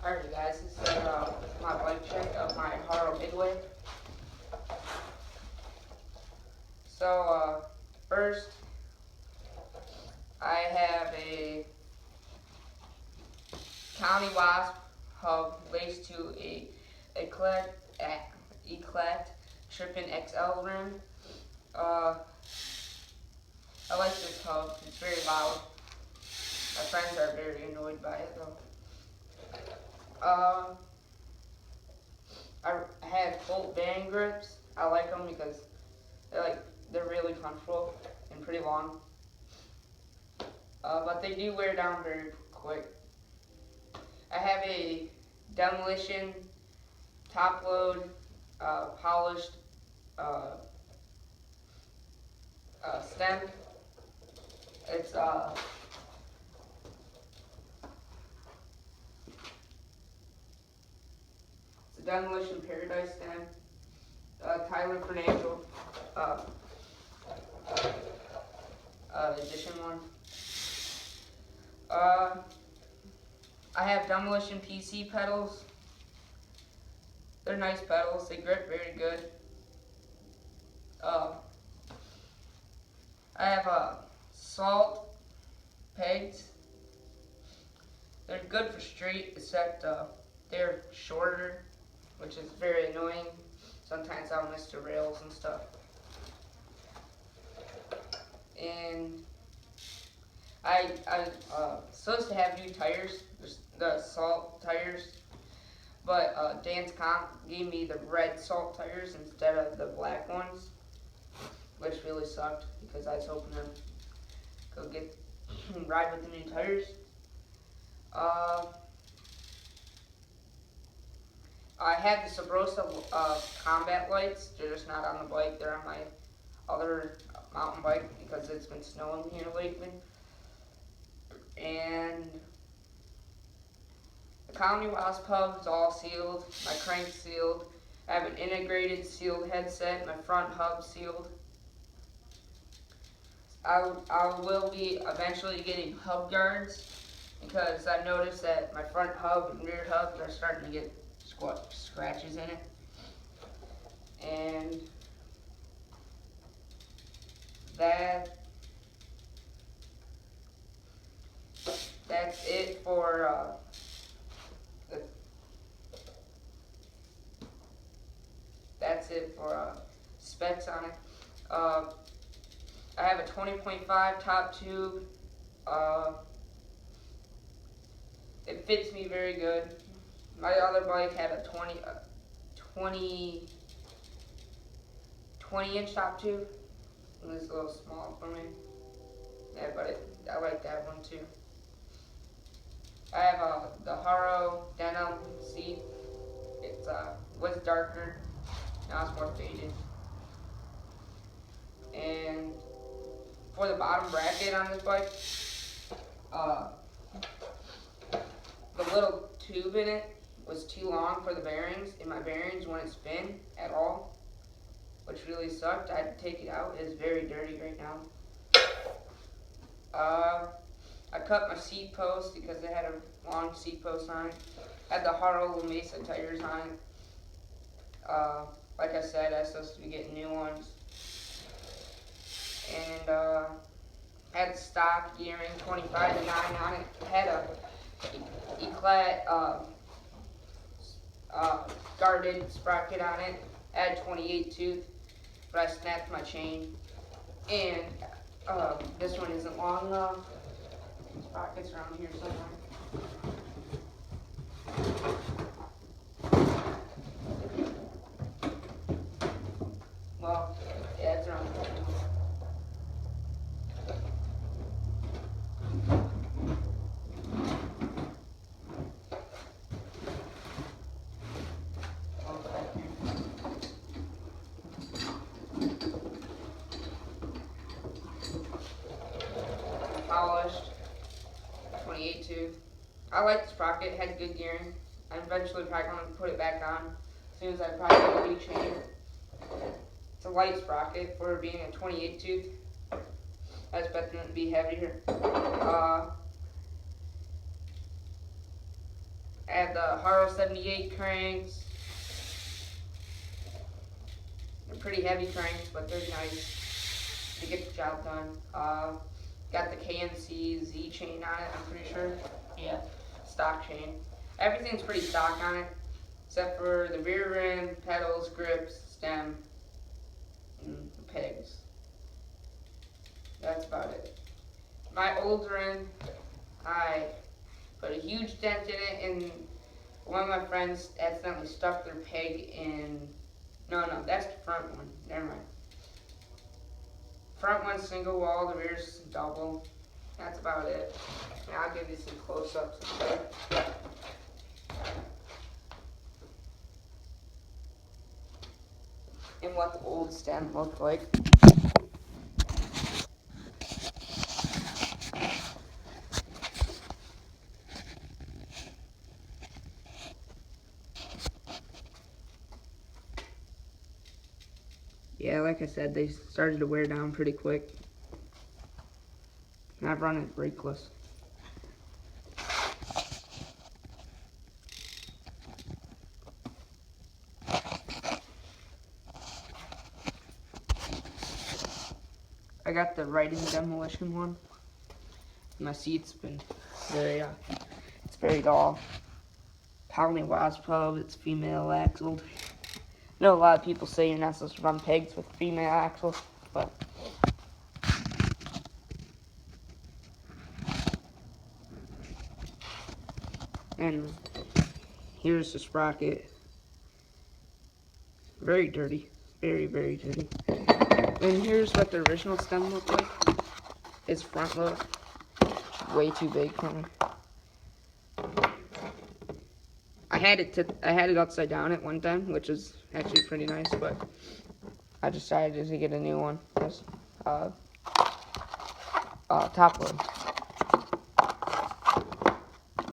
Alright guys, this is my bike check of my Haro midway. So first I have a County Wasp hub laced to a Eclat Trippin XL rim. I like this hub, it's very loud. My friends are very annoyed by it though. I had Bolt band grips. I like them because they're really comfortable and pretty long. But they do wear down very quick. I have a Demolition top load polished stem. It's Demolition Paradise stem, Tyler Fernando edition one. I have Demolition PC pedals. They're nice pedals. They grip very good. I have salt pegs. They're good for street, except they're shorter, which is very annoying. Sometimes I'll miss the rails and stuff. And I'm supposed to have new tires, the salt tires, but Dan's Comp gave me the red salt tires instead of the black ones, which really sucked because I was hoping to go get ride with the new tires. I have the Sabrosa combat lights. They're just not on the bike. They're on my other mountain bike because it's been snowing here lately. And the County Wasp hub is all sealed. My crank's sealed. I have an integrated sealed headset. My front hub sealed. I will be eventually getting hub guards because I noticed that my front hub and rear hubs are starting to get scratches in it. And that's it for specs on it. I have a 20.5 top tube. It fits me very good. My other bike had a 20 inch top tube. It was a little small for me. Yeah, but I like that one too. I have the Haro denim seat. It was darker. Now it's more faded. And for the bottom bracket on this bike, the little tube in it was too long for the bearings, and my bearings wouldn't spin at all, which really sucked. I had to take it out. It's very dirty right now. I cut my seat post because it had a long seat post on it. Had the Haro La Mesa tires on it. Like I said, I was supposed to be getting new ones. And had stock gearing 25 to 9 on it. Had a Eclat guarded sprocket on it. Had 28 tooth, but I snapped my chain. And this one isn't long enough. Sprockets around here somewhere. Well, yeah, it's around here. Polished 28 tooth. I like the sprocket. It had good gearing. I'm eventually probably going to put it back on as soon as I probably get a new chain. It's a light sprocket for being a 28 tooth. I was expecting it to be heavier. I have the Haro 78 cranks. They're pretty heavy cranks, but they're nice to get the job done. Got the KNC Z chain on it, I'm pretty sure. Yeah, stock chain. Everything's pretty stock on it, except for the rear rim, pedals, grips, stem, and the pegs. That's about it. My old rim, I put a huge dent in it, and one of my friends accidentally stuck their peg in. No, that's the front one. Never mind. Front one's single wall, the rear's double. That's about it. Now I'll give you some close-ups. And what the old stem looked like. Yeah, like I said, they started to wear down pretty quick. And I've run it brakeless. I got the Writing Demolition one. My seat's been very, it's very dull. Poly wasp hub, it's female axled. I know a lot of people say you're not supposed to run pegs with female axles, but and here's the sprocket. Very dirty, very dirty. And here's what the original stem looked like. It's front load, way too big for me. I had it upside down at one time, which is actually pretty nice, but I decided to get a new one. Top load.